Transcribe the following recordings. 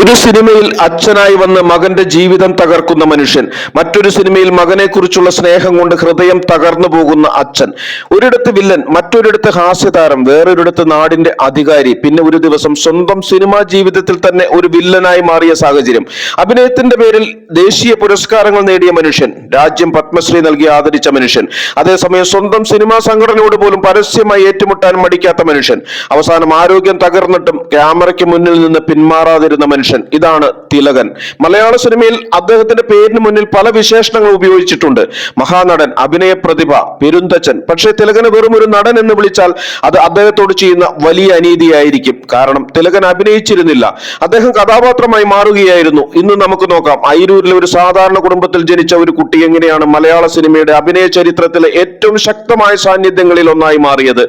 ഒരു സിനിമയിൽ അച്ഛനായി വന്ന് മകന്റെ ജീവിതം തകർക്കുന്ന മനുഷ്യൻ, മറ്റൊരു സിനിമയിൽ മകനെ കുറിച്ചുള്ള സ്നേഹം കൊണ്ട് ഹൃദയം തകർന്നു പോകുന്ന അച്ഛൻ, ഒരിടത്ത് വില്ലൻ, മറ്റൊരിടത്ത് ഹാസ്യതാരം, വേറൊരിടത്ത് നാടിന്റെ അധികാരി, പിന്നെ ഒരു ദിവസം സ്വന്തം സിനിമാ ജീവിതത്തിൽ തന്നെ ഒരു വില്ലനായി മാറിയ സാഹചര്യം. അഭിനയത്തിന്റെ പേരിൽ ദേശീയ പുരസ്കാരങ്ങൾ നേടിയ മനുഷ്യൻ, രാജ്യം പത്മശ്രീ നൽകി ആദരിച്ച മനുഷ്യൻ, അതേസമയം സ്വന്തം സിനിമാ സംഘടനയോട് പോലും പരസ്യമായി ഏറ്റുമുട്ടാൻ മടിക്കാത്ത മനുഷ്യൻ, അവസാനം ആരോഗ്യം തകർന്നിട്ടും ക്യാമറയ്ക്ക് മുന്നിൽ നിന്ന് പിന്മാറാതിരുന്ന മനുഷ്യൻ. ഇതാണ് തിലകൻ. മലയാള സിനിമയിൽ അദ്ദേഹത്തിന്റെ പേരിന് മുന്നിൽ പല വിശേഷണങ്ങൾ ഉപയോഗിച്ചിട്ടുണ്ട്. മഹാനടൻ, അഭിനയ പ്രതിഭ, പെരുന്തച്ചൻ. പക്ഷേ തിലകനെ വെറും ഒരു നടൻ എന്ന് വിളിച്ചാൽ അത് അദ്ദേഹത്തോട് ചെയ്യുന്ന വലിയ അനീതിയായിരിക്കും. കാരണം തിലകൻ അഭിനയിച്ചിരുന്നില്ല, അദ്ദേഹം കഥാപാത്രമായി മാറുകയായിരുന്നു. ഇന്ന് നമുക്ക് നോക്കാം അയിരൂരിലെ ഒരു സാധാരണ കുടുംബത്തിൽ ജനിച്ച ഒരു കുട്ടി എങ്ങനെയാണ് മലയാള സിനിമയുടെ അഭിനയ ചരിത്രത്തിലെ ഏറ്റവും ശക്തമായ സാന്നിധ്യങ്ങളിൽ ഒന്നായി മാറിയത്.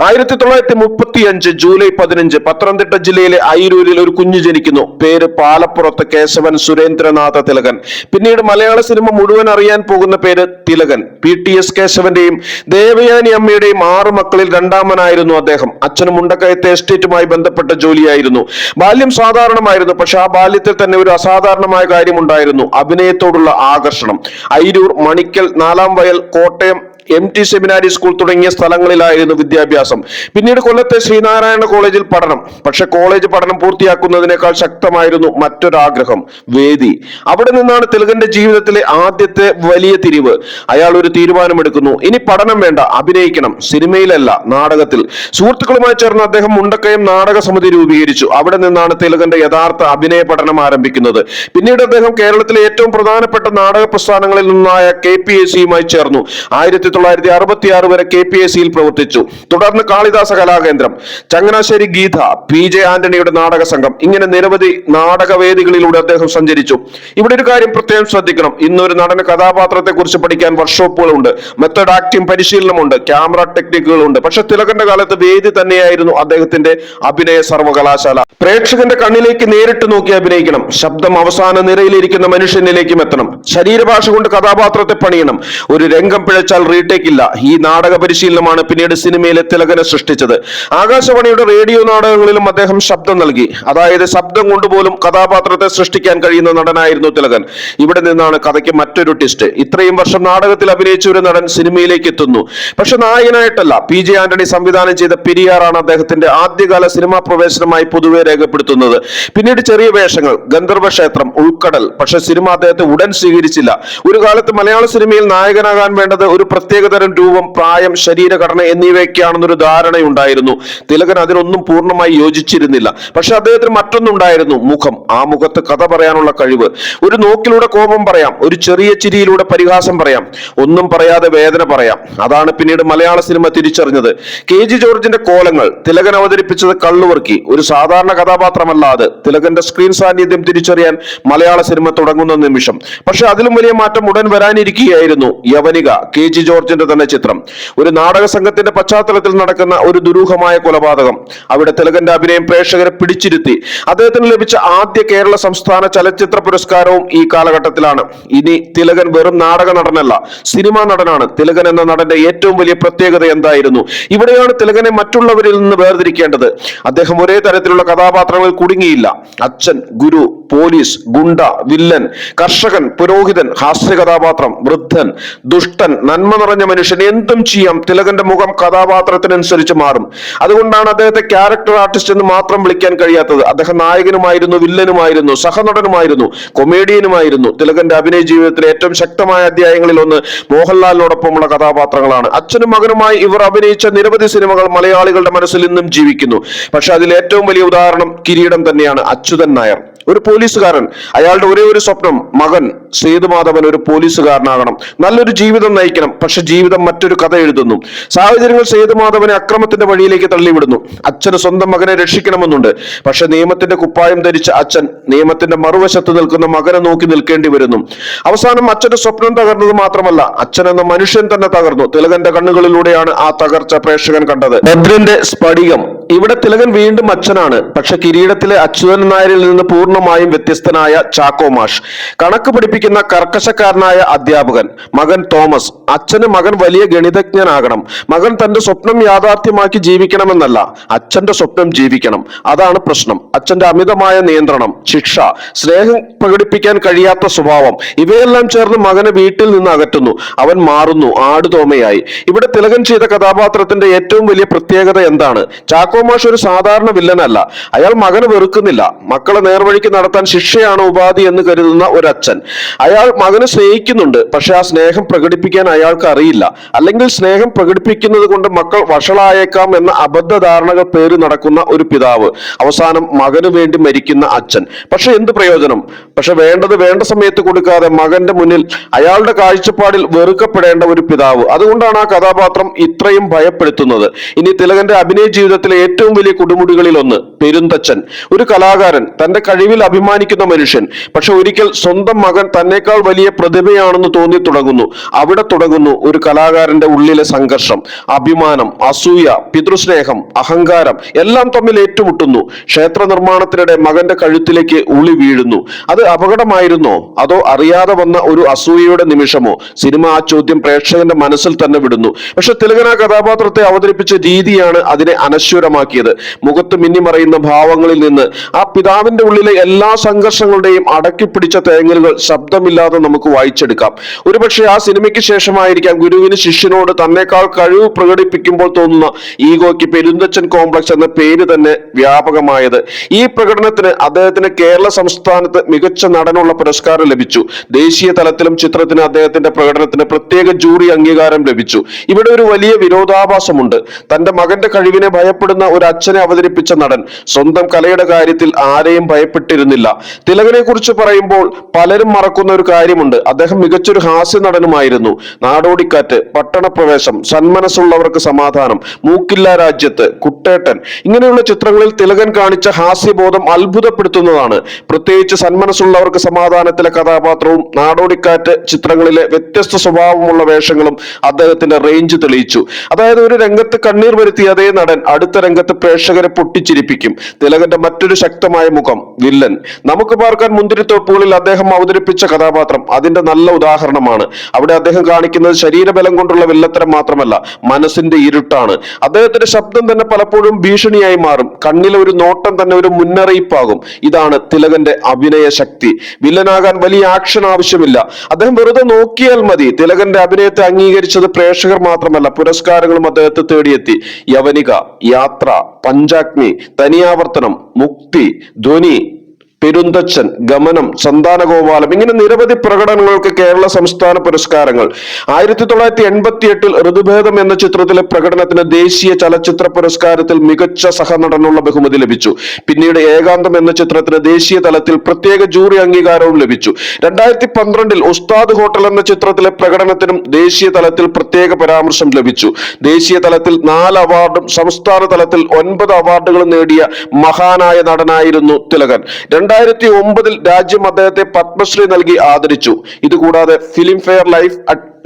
1935 ജൂലൈ 15 പത്തനംതിട്ട ജില്ലയിലെ അയിരൂരിൽ ഒരു കുഞ്ഞു ജനിക്കുന്നു. പേര് പാലപ്പുറത്ത് കേശവൻ സുരേന്ദ്രനാഥ തിലകൻ. പിന്നീട് മലയാള സിനിമ മുഴുവൻ അറിയാൻ പോകുന്ന പേര് തിലകൻ. PTS കേശവന്റെയും ദേവയാനി അമ്മയുടെയും 6 മക്കളിൽ രണ്ടാമനായിരുന്നു അദ്ദേഹം. അച്ഛന് മുണ്ടക്കയത്തെ എസ്റ്റേറ്റുമായി ബന്ധപ്പെട്ട ജോലിയായിരുന്നു. ബാല്യം സാധാരണമായിരുന്നു. പക്ഷെ ആ ബാല്യത്തിൽ തന്നെ ഒരു അസാധാരണമായ കാര്യമുണ്ടായിരുന്നു: അഭിനയത്തോടുള്ള ആകർഷണം. അയിരൂർ, മണിക്കൽ, 4 വയൽ, കോട്ടയം MT സെമിനാരി സ്കൂൾ തുടങ്ങിയ സ്ഥലങ്ങളിലായിരുന്നു വിദ്യാഭ്യാസം. പിന്നീട് കൊല്ലത്തെ ശ്രീനാരായണ കോളേജിൽ പഠനം. പക്ഷെ കോളേജ് പഠനം പൂർത്തിയാക്കുന്നതിനേക്കാൾ ശക്തമായിരുന്നു മറ്റൊരാഗ്രഹം: വേദി. അവിടെ നിന്നാണ് തിലകന്റെ ജീവിതത്തിലെ ആദ്യത്തെ വലിയ തിരിവ്. അയാൾ ഒരു തീരുമാനമെടുക്കുന്നു: ഇനി പഠനം വേണ്ട, അഭിനയിക്കണം. സിനിമയിലല്ല, നാടകത്തിൽ. സുഹൃത്തുക്കളുമായി ചേർന്ന് അദ്ദേഹം മുണ്ടക്കയം നാടക സമിതി രൂപീകരിച്ചു. അവിടെ നിന്നാണ് തിലകന്റെ യഥാർത്ഥ അഭിനയ പഠനം ആരംഭിക്കുന്നത്. പിന്നീട് അദ്ദേഹം കേരളത്തിലെ ഏറ്റവും പ്രധാനപ്പെട്ട നാടക പ്രസ്ഥാനങ്ങളിൽ ഒന്നായ KPAC-യുമായി ചേർന്നു. 1966 വരെ KPAC-യിൽ പ്രവർത്തിച്ചു. തുടർന്ന് കാളിദാസ കലാകേന്ദ്രം, ചങ്ങനാശ്ശേരി ഗീത, PJ ആന്റണിയുടെ നാടക സംഘം, ഇങ്ങനെ നിരവധി നാടകവേദികളിലൂടെ അദ്ദേഹം സഞ്ചരിച്ചു. ഇവിടെ ഒരു കാര്യം പ്രത്യേകം ശ്രദ്ധിക്കണം: ഇന്നൊരു നടന് കഥാപാത്രത്തെ കുറിച്ച് പഠിക്കാൻ വർക്ക്ഷോപ്പുകളുണ്ട്, മെത്തഡ് ആക്ടിംഗ് പരിശീലനമുണ്ട്, ക്യാമറ ടെക്നിക്കുകളുണ്ട്. പക്ഷെ തിലകന്റെ കാലത്ത് വേദി തന്നെയായിരുന്നു അദ്ദേഹത്തിന്റെ അഭിനയ സർവകലാശാല. പ്രേക്ഷകന്റെ കണ്ണിലേക്ക് നേരിട്ട് നോക്കി അഭിനയിക്കണം. ശബ്ദം അവസാന നിരയിലിരിക്കുന്ന മനുഷ്യനിലേക്കും എത്തണം. ശരീരഭാഷ കൊണ്ട് കഥാപാത്രത്തെ പണിയണം. ഒരു രംഗം പിഴച്ചാൽ റീടേക്ക് ഇല്ല. ഈ നാടക പരിശീലനമാണ് പിന്നീട് സിനിമയിലെ തിലകനെ സൃഷ്ടിച്ചത്. ആകാശവാണിയുടെ റേഡിയോ നാടകങ്ങളിലും അദ്ദേഹം ശബ്ദം നൽകി. അതായത് ശബ്ദം കൊണ്ടുപോലും കഥാപാത്രത്തെ സൃഷ്ടിക്കാൻ കഴിയുന്ന നടനായിരുന്നു തിലകൻ. ഇവിടെ നിന്നാണ് കഥയ്ക്ക് മറ്റൊരു ട്വിസ്റ്റ്. ഇത്രയും വർഷം നാടകത്തിൽ അഭിനയിച്ച ഒരു നടൻ സിനിമയിലേക്ക് എത്തുന്നു. പക്ഷെ നായകനായിട്ടല്ല. PJ ആന്റണി സംവിധാനം ചെയ്ത പെരിയാറാണ് അദ്ദേഹത്തിന്റെ ആദ്യകാല സിനിമാ പ്രവേശനമായി പൊതുവെ രേഖപ്പെടുത്തുന്നത്. പിന്നീട് ചെറിയ വേഷങ്ങൾ, ഗന്ധർവ ക്ഷേത്രം, ഉൾക്കടൽ. പക്ഷെ സിനിമ അദ്ദേഹത്തെ ഉടൻ സ്വീകരിച്ചില്ല. ഒരു കാലത്ത് മലയാള സിനിമയിൽ നായകനാകാൻ വേണ്ടത് ഒരു പ്രത്യേകതരം രൂപം, പ്രായം, ശരീരഘടന എന്നിവയൊക്കെയാണെന്നൊരു ധാരണയുണ്ടായിരുന്നു. തിലകൻ അതിനൊന്നും പൂർണ്ണമായി യോജിച്ചിരുന്നില്ല. പക്ഷെ അദ്ദേഹത്തിന് മറ്റൊന്നുണ്ടായിരുന്നു: മുഖം. ആ മുഖത്ത് കഥ പറയാനുള്ള കഴിവ്. ഒരു നോക്കിലൂടെ കോപം പറയാം, ഒരു ചെറിയ ചിരിയിലൂടെ പരിഹാസം പറയാം, ഒന്നും പറയാതെ വേദന പറയാം. അതാണ് പിന്നീട് മലയാള സിനിമ തിരിച്ചറിഞ്ഞത്. KG ജോർജിന്റെ കോലങ്ങൾ തിലകൻ അവതരിപ്പിച്ചത് കള്ളുവർക്കി. ഒരു സാധാരണ കഥാപാത്രമല്ല അത്. തിലകന്റെ സ്ക്രീൻ സാന്നിധ്യം തിരിച്ചറിയാൻ മലയാള സിനിമ തുടങ്ങുന്ന നിമിഷം. പക്ഷെ അതിലും വലിയ മാറ്റം ഉടൻ വരാനിരിക്കുകയായിരുന്നു. യവനിക, KG ജോർജിന്റെ തന്നെ ചിത്രം. ഒരു നാടക സംഘത്തിന്റെ പശ്ചാത്തലത്തിൽ നടക്കുന്ന ഒരു ദുരൂഹമായ കൊലപാതകം. അവിടെ തിലകന്റെ അഭിനയം പ്രേക്ഷകരെ പിടിച്ചിരുത്തി. അദ്ദേഹത്തിന് ലഭിച്ച ആദ്യ കേരള സംസ്ഥാന ചലച്ചിത്ര പുരസ്കാരവും ഈ കാലഘട്ടത്തിലാണ്. ഇനി തിലകൻ വെറും നാടക നടനല്ല, സിനിമാ നടനാണ്. തിലകൻ എന്ന നടന്റെ ഏറ്റവും വലിയ പ്രത്യേകത എന്തായിരുന്നു? ഇവിടെയാണ് തിലകനെ മറ്റുള്ളവരിൽ നിന്ന് വേർതിരിക്കേണ്ടത്. അദ്ദേഹം ഒരേ തരത്തിലുള്ള കഥാപാത്രങ്ങളിൽ കുടുങ്ങിയില്ല. അച്ഛൻ, ഗുരു, പോലീസ്, ഗുണ്ട, വില്ലൻ, കർഷകൻ, പുരോഹിതൻ, ഹാസ്യ കഥാപാത്രം, വൃദ്ധൻ, ദുഷ്ടൻ, നന്മ നിറഞ്ഞ മനുഷ്യൻ, എന്തും ചെയ്യാം. തിലകന്റെ മുഖം കഥാപാത്രത്തിനനുസരിച്ച് മാറും. അതുകൊണ്ടാണ് അദ്ദേഹത്തെ ക്യാരക്ടർ ആർട്ടിസ്റ്റ് എന്ന് മാത്രം വിളിക്കാൻ കഴിയാത്തത്. അദ്ദേഹം നായകനുമായിരുന്നു, വില്ലനുമായിരുന്നു, സഹനടനുമായിരുന്നു, കൊമേഡിയനുമായിരുന്നു. തിലകന്റെ അഭിനയ ജീവിതത്തിലെ ഏറ്റവും ശക്തമായ അധ്യായങ്ങളിൽ ഒന്ന് മോഹൻലാലിനോടൊപ്പമുള്ള കഥാപാത്രങ്ങളാണ്. അച്ഛനും മകനുമായി ഇവർ അഭിനയിച്ച നിരവധി സിനിമകൾ മലയാളികളുടെ മനസ്സിൽ ഇന്നും ജീവിക്കുന്നു. പക്ഷെ അതിൽ ഏറ്റവും വലിയ ഉദാഹരണം കിരീടം തന്നെയാണ്. അച്യുതൻ നായർ, ഒരു പോലീസുകാരൻ. അയാളുടെ ഒരേ ഒരു സ്വപ്നം: മകൻ സേതുമാധവൻ ഒരു പോലീസുകാരനാകണം, നല്ലൊരു ജീവിതം നയിക്കണം. പക്ഷെ ജീവിതം മറ്റൊരു കഥ എഴുതുന്നു. സാഹചര്യങ്ങൾ സേതുമാധവനെ അക്രമത്തിന്റെ വഴിയിലേക്ക് തള്ളിവിടുന്നു. അച്ഛന് സ്വന്തം മകനെ രക്ഷിക്കണമെന്നുണ്ട്. പക്ഷെ നിയമത്തിന്റെ കുപ്പായം ധരിച്ച അച്ഛൻ നിയമത്തിന്റെ മറുവശത്ത് നിൽക്കുന്ന മകനെ നോക്കി നിൽക്കേണ്ടി വരുന്നു. അവസാനം അച്ഛന്റെ സ്വപ്നം തകർന്നത് മാത്രമല്ല, അച്ഛൻ എന്ന മനുഷ്യൻ തന്നെ തകർന്നു. തിലകന്റെ കണ്ണുകളിലൂടെയാണ് ആ തകർച്ച പ്രേക്ഷകൻ കണ്ടത്. ഭദ്രന്റെ സ്ഫടികം. ഇവിടെ തിലകൻ വീണ്ടും അച്ഛനാണ്. പക്ഷെ കിരീടത്തിലെ അച്യുതൻ നായരിൽ നിന്ന് പൂർണ്ണ പൂർണ്ണമായും വ്യത്യസ്തനായ ചാക്കോ മാഷ്, കണക്ക് പഠിപ്പിക്കുന്ന കർക്കശക്കാരനായ അധ്യാപകൻ, മകൻ തോമസ്. അച്ഛന് മകൻ വലിയ ഗണിതജ്ഞനാകണം, മകൻ തന്റെ സ്വപ്നം യാഥാർത്ഥ്യമാക്കി ജീവിക്കണമെന്നല്ല, അച്ഛന്റെ സ്വപ്നം ജീവിക്കണം. അതാണ് പ്രശ്നം. അച്ഛന്റെ അമിതമായ നിയന്ത്രണം, ശിക്ഷ, സ്നേഹം പ്രകടിപ്പിക്കാൻ കഴിയാത്ത സ്വഭാവം, ഇവയെല്ലാം ചേർന്ന് മകനെ വീട്ടിൽ നിന്ന് അകറ്റുന്നു. അവൻ മാറുന്നു, ആടുതോമയായി. ഇവിടെ തിലകൻ ചെയ്ത കഥാപാത്രത്തിന്റെ ഏറ്റവും വലിയ പ്രത്യേകത എന്താണ്? ചാക്കോ മാഷ് ഒരു സാധാരണ വില്ലനല്ല. അയാൾ മകനെ വെറുക്കുന്നില്ല. മക്കളെ നേർവഴിക്ക് നടത്താൻ ശിക്ഷയാണ് ഉപാധി എന്ന് കരുതുന്ന ഒരു അച്ഛൻ. അയാൾ മകനെ സ്നേഹിക്കുന്നുണ്ട്, പക്ഷെ ആ സ്നേഹം പ്രകടിപ്പിക്കാൻ അയാൾക്ക് അറിയില്ല. അല്ലെങ്കിൽ സ്നേഹം പ്രകടിപ്പിക്കുന്നത് കൊണ്ട് മക്കൾ വഷളായേക്കാം എന്ന അബദ്ധധാരണകൾ പേറി നടക്കുന്ന ഒരു പിതാവ്. അവസാനം മകനു വേണ്ടി മരിക്കുന്ന അച്ഛൻ. പക്ഷെ എന്ത് പ്രയോജനം? പക്ഷെ വേണ്ടത് വേണ്ട സമയത്ത് കൊടുക്കാതെ മകന്റെ മുന്നിൽ അയാളുടെ കാഴ്ചപ്പാടിൽ വെറുക്കപ്പെടേണ്ട ഒരു പിതാവ്. അതുകൊണ്ടാണ് ആ കഥാപാത്രം ഇത്രയും ഭയപ്പെടുത്തുന്നത്. ഇനി തിലകന്റെ അഭിനയ ജീവിതത്തിലെ ഏറ്റവും വലിയ കൊടുമുടികളിൽ ഒന്ന്, പെരുന്തച്ചൻ. ഒരു കലാകാരൻ, തന്റെ കഴിവിൽ അഭിമാനിക്കുന്ന മനുഷ്യൻ. പക്ഷെ ഒരിക്കൽ സ്വന്തം മകൻ തന്നെക്കാൾ വലിയ പ്രതിഭയാണെന്ന് തോന്നി തുടങ്ങുന്നു. അവിടെ തുടങ്ങുന്നു ഒരു കലാകാരന്റെ ഉള്ളിലെ സംഘർഷം. അഭിമാനം, അസൂയ, പിതൃസ്നേഹം, അഹങ്കാരം എല്ലാം തമ്മിൽ ഏറ്റുമുട്ടുന്നു. ക്ഷേത്ര നിർമ്മാണത്തിനിടെ മകന്റെ കഴുത്തിലേക്ക് ഉളി വീഴുന്നു. അത് അപകടമായിരുന്നോ, അതോ അറിയാതെ വന്ന ഒരു അസൂയയുടെ നിമിഷമോ? സിനിമ ആ ചോദ്യം പ്രേക്ഷകന്റെ മനസ്സിൽ തന്നെ വിടുന്നു. പക്ഷെ തിലകൻ ആ കഥാപാത്രത്തെ അവതരിപ്പിച്ച രീതിയാണ് അതിനെ അനശ്വരമാക്കിയത്. മുഖത്ത് മിന്നിമറയുന്ന ഭാവങ്ങളിൽ നിന്ന് ആ പിതാവിന്റെ ഉള്ളിലെ എല്ലാ സംഘർഷങ്ങളുടെയും അടക്കിപ്പിടിച്ച തേങ്ങലുകൾ ശബ്ദമില്ലാതെ നമുക്ക് വായിച്ചെടുക്കാം. ഒരുപക്ഷെ ആ സിനിമയ്ക്ക് ശേഷമായിരിക്കാം ഗുരുവിന് ശിഷ്യനോട് തന്നെക്കാൾ കഴിവ് പ്രകടിപ്പിക്കുമ്പോൾ തോന്നുന്ന ഈഗോയ്ക്ക് പെരുന്തച്ചൻ കോംപ്ലക്സ് എന്ന പേര് തന്നെ വ്യാപകമായത്. ഈ പ്രകടനത്തിന് അദ്ദേഹത്തിന് കേരള സംസ്ഥാനത്ത് മികച്ച നടനുള്ള പുരസ്കാരം ലഭിച്ചു. ദേശീയ തലത്തിലും ചിത്രത്തിന് അദ്ദേഹത്തിന്റെ പ്രകടനത്തിന് പ്രത്യേക ജൂറി അംഗീകാരം ലഭിച്ചു. ഇവിടെ ഒരു വലിയ വിരോധാഭാസമുണ്ട്. തന്റെ മകന്റെ കഴിവിനെ ഭയപ്പെടുന്ന ഒരു അച്ഛനെ അവതരിപ്പിച്ച നടൻ സ്വന്തം കലയുടെ കാര്യത്തിൽ ആരെയും ഭയപ്പെട്ടിരുന്നില്ല. തിലകനെ കുറിച്ച് പറയുമ്പോൾ പലരും മറക്കുന്ന ഒരു കാര്യമുണ്ട്. അദ്ദേഹം മികച്ചൊരു ഹാസ്യ നടനുമായിരുന്നു. നാടോടിക്കാറ്റ്, പട്ടണപ്രവേശം, സന്മനസ്സുള്ളവർക്ക് സമാധാനം, മൂക്കില്ല രാജ്യത്ത്, കുട്ടേട്ടൻ ഇങ്ങനെയുള്ള ചിത്രങ്ങളിൽ തിലകൻ കാണിച്ച ഹാസ്യബോധം അത്ഭുതപ്പെടുത്തുന്നതാണ്. പ്രത്യേകിച്ച് സന്മനസ്സുള്ളവർക്ക് സമാധാനത്തിലെ കഥാപാത്രവും നാടോടിക്കാറ്റ് ചിത്രങ്ങളിലെ വ്യത്യസ്ത സ്വഭാവമുള്ള വേഷങ്ങളും അദ്ദേഹത്തിന്റെ റേഞ്ച് തെളിയിച്ചു. അതായത് ഒരു രംഗത്ത് കണ്ണീർ വരുത്തിയ അതേ നടൻ അടുത്ത രംഗത്ത് പ്രേക്ഷകരെ പൊട്ടിച്ചിരിപ്പിക്കും. തിലകന്റെ മറ്റൊരു ശക്തമായ മുഖം, വില്ലൻ. നമുക്ക് പാർക്കാൻ മുന്തിരിത്തോപ്പുകളിൽ അദ്ദേഹം അവതരിപ്പിച്ച കഥാപാത്രം അതിന്റെ നല്ല ഉദാഹരണമാണ്. അവിടെ അദ്ദേഹം കാണിക്കുന്നത് ശരീരബലം കൊണ്ടുള്ള വില്ലത്തരം മാത്രമല്ല, മനസ്സിന്റെ ഇരുട്ടാണ്. അദ്ദേഹത്തിന്റെ ശബ്ദം തന്നെ പലപ്പോഴും ഭീഷണിയായി മാറും. കണ്ണിലെ ഒരു നോട്ടം തന്നെ ഒരു മുന്നറിയിപ്പാകും. ഇതാണ് തിലകന്റെ അഭിനയ ശക്തി. വില്ലനാകാൻ വലിയ ആക്ഷൻ ആവശ്യമില്ല. അദ്ദേഹം വെറുതെ നോക്കിയാൽ മതി. തിലകന്റെ അഭിനയത്തെ അംഗീകരിച്ചത് പ്രേക്ഷകർ മാത്രമല്ല, പുരസ്കാരങ്ങളും അദ്ദേഹത്തെ തേടിയെത്തി. യവനിക, യാത്ര, പഞ്ചാഗ്നി, തനിയാവർത്തനം, മുക്തി, ധ്വനി, പെരുന്തച്ചൻ, ഗമനം, സന്താനഗോപാലം ഇങ്ങനെ നിരവധി പ്രകടനങ്ങൾക്ക് കേരള സംസ്ഥാന പുരസ്കാരങ്ങൾ. 1988 ഋതുഭേദം എന്ന ചിത്രത്തിലെ പ്രകടനത്തിന് ദേശീയ ചലച്ചിത്ര പുരസ്കാരത്തിൽ മികച്ച സഹനടനുള്ള ബഹുമതി ലഭിച്ചു. പിന്നീട് ഏകാന്തം എന്ന ചിത്രത്തിന് ദേശീയ തലത്തിൽ പ്രത്യേക ജൂറി അംഗീകാരവും ലഭിച്ചു. 2012 ഉസ്താദ് ഹോട്ടൽ എന്ന ചിത്രത്തിലെ പ്രകടനത്തിനും ദേശീയ തലത്തിൽ പ്രത്യേക പരാമർശം ലഭിച്ചു. ദേശീയ തലത്തിൽ 4 അവാർഡും സംസ്ഥാന തലത്തിൽ 9 അവാർഡുകളും നേടിയ മഹാനായ നടനായിരുന്നു തിലകൻ. 2009 രാജ്യം അദ്ദേഹത്തെ പത്മശ്രീ നൽകി ആദരിച്ചു. ഇതുകൂടാതെ Filmfare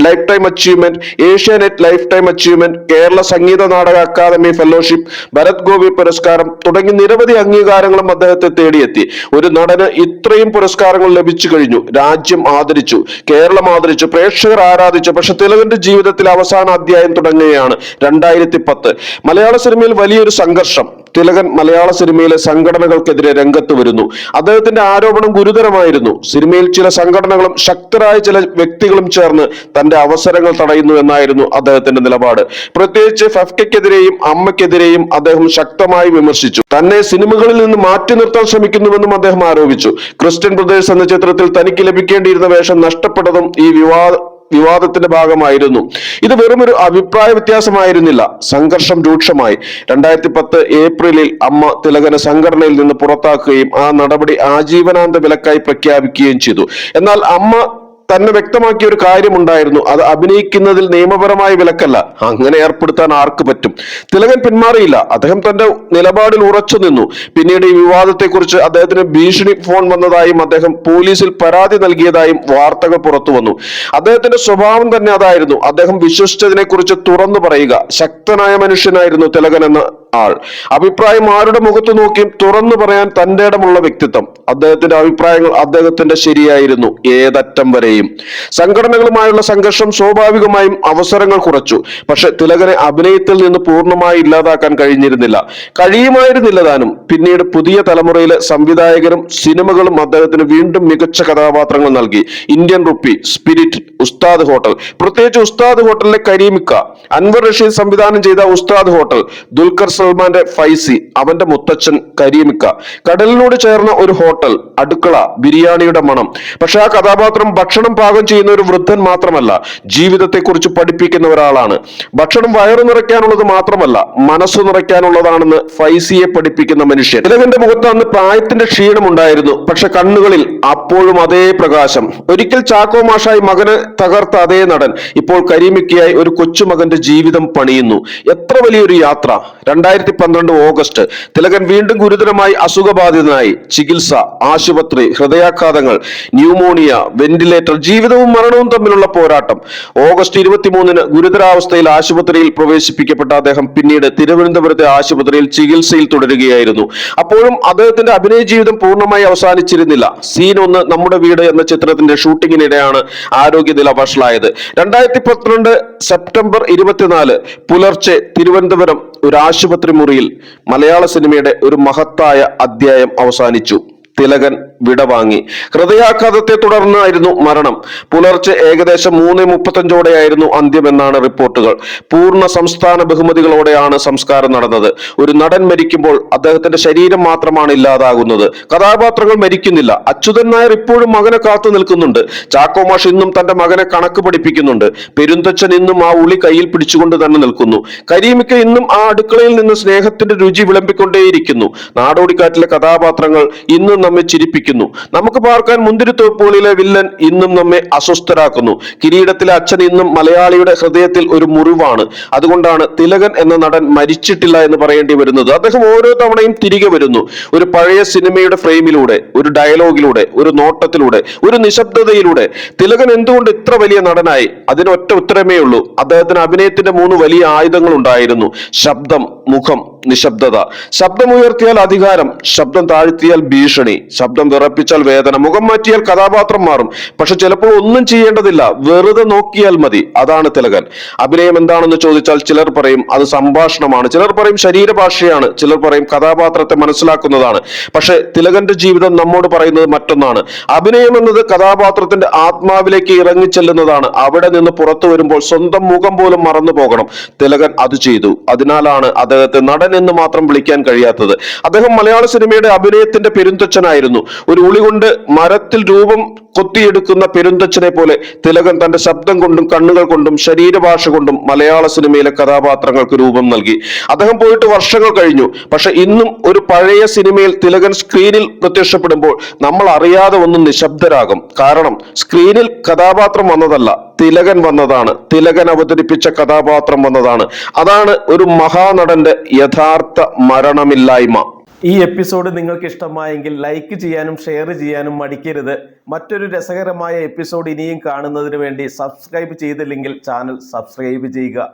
lifetime achievement, Asianet lifetime achievement, Kerala Sangeetha Nataka Akademi fellowship, Bharat Gopi പുരസ്കാരം തുടങ്ങി നിരവധി അംഗീകാരങ്ങളും അദ്ദേഹത്തെ തേടിയെത്തി. ഒരു നടന് ഇത്രയും പുരസ്കാരങ്ങൾ ലഭിച്ചു കഴിഞ്ഞു. രാജ്യം ആദരിച്ചു, കേരളം ആദരിച്ചു, പ്രേക്ഷകർ ആരാധിച്ചു. പക്ഷെ തിലകന്റെ ജീവിതത്തിൽ അവസാന അധ്യായം തുടങ്ങുകയാണ് 2010. മലയാള സിനിമയിൽ വലിയൊരു സംഘർഷം. തിലകൻ മലയാള സിനിമയിലെ സംഘടനകൾക്കെതിരെ രംഗത്ത് വരുന്നു. അദ്ദേഹത്തിന്റെ ആരോപണം ഗുരുതരമായിരുന്നു. സിനിമയിൽ ചില സംഘടനകളും ശക്തരായ ചില വ്യക്തികളും ചേർന്ന് തന്റെ അവസരങ്ങൾ തടയുന്നു എന്നായിരുന്നു അദ്ദേഹത്തിന്റെ നിലപാട്. പ്രത്യേകിച്ച് ഫെഫ്കയ്ക്കെതിരെയും അമ്മയ്ക്കെതിരെയും അദ്ദേഹം ശക്തമായി വിമർശിച്ചു. തന്നെ സിനിമകളിൽ നിന്ന് മാറ്റി നിർത്താൻ ശ്രമിക്കുന്നുവെന്നും അദ്ദേഹം ആരോപിച്ചു. ക്രിസ്ത്യൻ ബ്രദേഴ്സ് എന്ന ചിത്രത്തിൽ തനിക്ക് ലഭിക്കേണ്ടിയിരുന്ന വേഷം നഷ്ടപ്പെട്ടതും ഈ വിവാദത്തിന്റെ ഭാഗമായിരുന്നു. ഇത് വെറുമൊരു അഭിപ്രായ വ്യത്യാസമായിരുന്നില്ല, സംഘർഷം രൂക്ഷമായി. 2010 ഏപ്രിലിൽ അമ്മ തിലകനെ സംഘടനയിൽ നിന്ന് പുറത്താക്കുകയും ആ നടപടി ആജീവനാന്ത വിലക്കായി പ്രഖ്യാപിക്കുകയും ചെയ്തു. എന്നാൽ അമ്മ തന്നെ വ്യക്തമാക്കിയ ഒരു കാര്യമുണ്ടായിരുന്നു. അത് അഭിനയിക്കുന്നതിൽ നിയമപരമായ വിലക്കല്ല. അങ്ങനെ ഏർപ്പെടുത്താൻ ആർക്ക് പറ്റും? തിലകൻ പിന്മാറിയില്ല. അദ്ദേഹം തന്റെ നിലപാടിൽ ഉറച്ചു നിന്നു. പിന്നീട് ഈ വിവാദത്തെക്കുറിച്ച് അദ്ദേഹത്തിന് ഭീഷണി ഫോൺ വന്നതായും അദ്ദേഹം പോലീസിൽ പരാതി നൽകിയതായും വാർത്തകൾ പുറത്തു വന്നു. അദ്ദേഹത്തിന്റെ സ്വഭാവം തന്നെ അതായിരുന്നു. അദ്ദേഹം വിശ്വസിച്ചതിനെ കുറിച്ച് തുറന്നു പറയുക. ശക്തനായ മനുഷ്യനായിരുന്നു തിലകൻ എന്ന് ആൾ. അഭിപ്രായം ആരുടെ മുഖത്ത് നോക്കിയും തുറന്നു പറയാൻ തന്റെ ഇടമുള്ള വ്യക്തിത്വം. അദ്ദേഹത്തിന്റെ അഭിപ്രായങ്ങൾ അദ്ദേഹത്തിന്റെ ശരിയായിരുന്നു ഏതറ്റം വരെയും. സംഘടനകളുമായുള്ള സംഘർഷം സ്വാഭാവികമായും അവസരങ്ങൾ കുറച്ചു. പക്ഷെ തിലകനെ അഭിനയത്തിൽ നിന്ന് പൂർണ്ണമായി ഇല്ലാതാക്കാൻ കഴിയുമായിരുന്നില്ല താനും. പിന്നീട് പുതിയ തലമുറയിലെ സംവിധായകരും സിനിമകളും അദ്ദേഹത്തിന് വീണ്ടും മികച്ച കഥാപാത്രങ്ങൾ നൽകി. ഇന്ത്യൻ റുപ്പി, സ്പിരിറ്റ്, ഉസ്താദ് ഹോട്ടൽ, പ്രത്യേകിച്ച് ഉസ്താദ് ഹോട്ടലിലെ കരീമിക്ക, അൻവർ റഷീദ് സംവിധാനം ചെയ്ത ഉസ്താദ് ഹോട്ടൽ, ദുൽഖർ സൽമാന്റെ ഫൈസി, അവന്റെ മുത്തച്ഛൻ കരീമിക്ക, കടലിനോട് ചേർന്ന ഒരു ഹോട്ടൽ, അടുക്കള, ബിരിയാണിയുടെ മണം. പക്ഷെ ആ കഥാപാത്രം ഭക്ഷണം പാകം ചെയ്യുന്ന ഒരു വൃദ്ധൻ മാത്രമല്ല, ജീവിതത്തെക്കുറിച്ച് പഠിപ്പിക്കുന്ന ഒരാളാണ്. ഭക്ഷണം വയറു നിറയ്ക്കാനുള്ളത് മാത്രമല്ല, മനസ്സു നിറയ്ക്കാനുള്ളതാണെന്ന് ഫൈസിയെ പഠിപ്പിക്കുന്ന മനുഷ്യൻ. തിലകന്റെ മുഖത്ത് അന്ന് പ്രായത്തിന്റെ ക്ഷീണമുണ്ടായിരുന്നു. പക്ഷെ കണ്ണുകളിൽ അപ്പോഴും അതേ പ്രകാശം. ഒരിക്കൽ ചാക്കോ മാഷായി മകനെ തകർത്ത അതേ നടൻ ഇപ്പോൾ കരീമിക്കയായി ഒരു കൊച്ചുമകന്റെ ജീവിതം പണിയുന്നു. എത്ര വലിയൊരു യാത്ര. 2012 ഓഗസ്റ്റ് തിലകൻ വീണ്ടും ഗുരുതരമായി അസുഖബാധിതനായി. ചികിത്സ, ആശുപത്രി, ഹൃദയാഘാതങ്ങൾ, ന്യൂമോണിയ, വെന്റിലേറ്റർ, ജീവിതവും മരണവും തമ്മിലുള്ള പോരാട്ടം. ഓഗസ്റ്റ് 23 ഗുരുതരാവസ്ഥയിൽ ആശുപത്രിയിൽ പ്രവേശിപ്പിക്കപ്പെട്ട അദ്ദേഹം പിന്നീട് തിരുവനന്തപുരത്തെ ആശുപത്രിയിൽ ചികിത്സയിൽ തുടരുകയായിരുന്നു. അപ്പോഴും അദ്ദേഹത്തിന്റെ അഭിനയ ജീവിതം പൂർണ്ണമായി അവസാനിച്ചിരുന്നില്ല. സീൻ 1 നമ്മുടെ വീട് എന്ന ചിത്രത്തിന്റെ ഷൂട്ടിങ്ങിനിടെയാണ് ആരോഗ്യനില വഷളായത്. 2012 സെപ്റ്റംബർ 24 പുലർച്ചെ തിരുവനന്തപുരം ഒരു ആശുപത്രി മുറിയിൽ മലയാള സിനിമയുടെ ഒരു മഹത്തായ അധ്യായം അവസാനിച്ചു. തിലകൻ വിടവാങ്ങി. ഹൃദയാഘാതത്തെ തുടർന്നായിരുന്നു മരണം. പുലർച്ചെ ഏകദേശം 3:35 അന്ത്യമെന്നാണ് റിപ്പോർട്ടുകൾ. പൂർണ്ണ സംസ്ഥാന ബഹുമതികളോടെയാണ് സംസ്കാരം നടന്നത്. ഒരു നടൻ മരിക്കുമ്പോൾ അദ്ദേഹത്തിന്റെ ശരീരം മാത്രമാണ് ഇല്ലാതാകുന്നത്, കഥാപാത്രങ്ങൾ മരിക്കുന്നില്ല. അച്യുതൻ നായർ ഇപ്പോഴും മകനെ കാത്തു നിൽക്കുന്നുണ്ട്. ചാക്കോ മാഷ് ഇന്നും തന്റെ മകനെ കണക്ക് പഠിപ്പിക്കുന്നുണ്ട്. പെരുന്തച്ഛൻ ഇന്നും ആ ഉളി കയ്യിൽ പിടിച്ചുകൊണ്ട് തന്നെ നിൽക്കുന്നു. കരീമിക്ക ഇന്നും ആ അടുക്കളയിൽ നിന്ന് സ്നേഹത്തിന്റെ രുചി വിളമ്പിക്കൊണ്ടേയിരിക്കുന്നു. നാടോടിക്കാറ്റിലെ കഥാപാത്രങ്ങൾ ഇന്നും നമ്മെ ചിരിപ്പിക്കുന്നു. നമുക്ക് പാർക്കാൻ മുന്തിരിത്തോപ്പുകളിലെ വില്ലൻ ഇന്നും നമ്മെ അസ്വസ്ഥരാക്കുന്നു. കിരീടത്തിലെ അച്ഛൻ ഇന്നും മലയാളിയുടെ ഹൃദയത്തിൽ ഒരു മുറിവാണ്. അതുകൊണ്ടാണ് തിലകൻ എന്ന നടൻ മരിച്ചിട്ടില്ല എന്ന് പറയേണ്ടി വരുന്നത്. അദ്ദേഹം ഓരോ തവണയും തിരികെ വരുന്നു. ഒരു പഴയ സിനിമയുടെ ഫ്രെയിമിലൂടെ, ഒരു ഡയലോഗിലൂടെ, ഒരു നോട്ടത്തിലൂടെ, ഒരു നിശബ്ദതയിലൂടെ. തിലകൻ എന്തുകൊണ്ട് ഇത്ര വലിയ നടനായി? അതിനൊറ്റ ഉത്തരമേ ഉള്ളൂ. അദ്ദേഹത്തിന് അഭിനയത്തിന്റെ 3 വലിയ ആയുധങ്ങൾ ഉണ്ടായിരുന്നു: ശബ്ദം, മുഖം, നിശബ്ദത. ശബ്ദം ഉയർത്തിയാൽ അധികാരം, ശബ്ദം താഴ്ത്തിയാൽ ഭീഷണി, ശബ്ദം വിറപ്പിച്ചാൽ വേദന, മുഖം മാറ്റിയാൽ കഥാപാത്രം മാറും. പക്ഷെ ചിലപ്പോൾ ഒന്നും ചെയ്യേണ്ടതില്ല, വെറുതെ നോക്കിയാൽ മതി. അതാണ് തിലകൻ. അഭിനയം എന്താണെന്ന് ചോദിച്ചാൽ ചിലർ പറയും അത് സംഭാഷണമാണ്, ചിലർ പറയും ശരീരഭാഷയാണ്, ചിലർ പറയും കഥാപാത്രത്തെ മനസ്സിലാക്കുന്നതാണ്. പക്ഷെ തിലകന്റെ ജീവിതം നമ്മോട് പറയുന്നത് മറ്റൊന്നാണ്. അഭിനയം എന്നത് കഥാപാത്രത്തിന്റെ ആത്മാവിലേക്ക് ഇറങ്ങിച്ചെല്ലുന്നതാണ്. അവിടെ നിന്ന് പുറത്തു വരുമ്പോൾ സ്വന്തം മുഖം പോലും മറന്നു പോകണം. തിലകൻ അത് ചെയ്തു. അതിനാലാണ് അദ്ദേഹത്തെ നടൻ എന്ന് മാത്രം വിളിക്കാൻ കഴിയാത്തത്. അദ്ദേഹം മലയാള സിനിമയുടെ അഭിനയത്തിന്റെ പെരുന്തച്ഛനായിരുന്നു. ഒരു ഉളി കൊണ്ട് മരത്തിൽ രൂപം കൊത്തിയെടുക്കുന്ന പെരുന്തച്ഛനെ പോലെ തിലകൻ തന്റെ ശബ്ദം കൊണ്ടും കണ്ണുകൾ കൊണ്ടും ശരീരഭാഷ കൊണ്ടും മലയാള സിനിമയിലെ കഥാപാത്രങ്ങൾക്ക് രൂപം നൽകി. അദ്ദേഹം പോയിട്ട് വർഷങ്ങൾ കഴിഞ്ഞു. പക്ഷെ ഇന്നും ഒരു പഴയ സിനിമയിൽ തിലകൻ സ്ക്രീനിൽ പ്രത്യക്ഷപ്പെടുമ്പോൾ നമ്മൾ അറിയാതെ ഒന്നും നിശബ്ദരാകും. കാരണം സ്ക്രീനിൽ കഥാപാത്രം വന്നതല്ല, തിലകൻ വന്നതാണ്. തിലകൻ അവതരിപ്പിച്ച കഥാപാത്രം വന്നതാണ്. അതാണ് ഒരു മഹാനടന്റെ യഥാർത്ഥ മരണമില്ലായ്മ. ഈ എപ്പിസോഡ് നിങ്ങൾക്ക് ഇഷ്ടമായെങ്കിൽ ലൈക്ക് ചെയ്യാനും ഷെയർ ചെയ്യാനും മടിക്കരുത്. മറ്റൊരു രസകരമായ എപ്പിസോഡ് ഇനിയും കാണുന്നതിന് വേണ്ടി സബ്സ്ക്രൈബ് ചെയ്തില്ലെങ്കിൽ ചാനൽ സബ്സ്ക്രൈബ് ചെയ്യുക.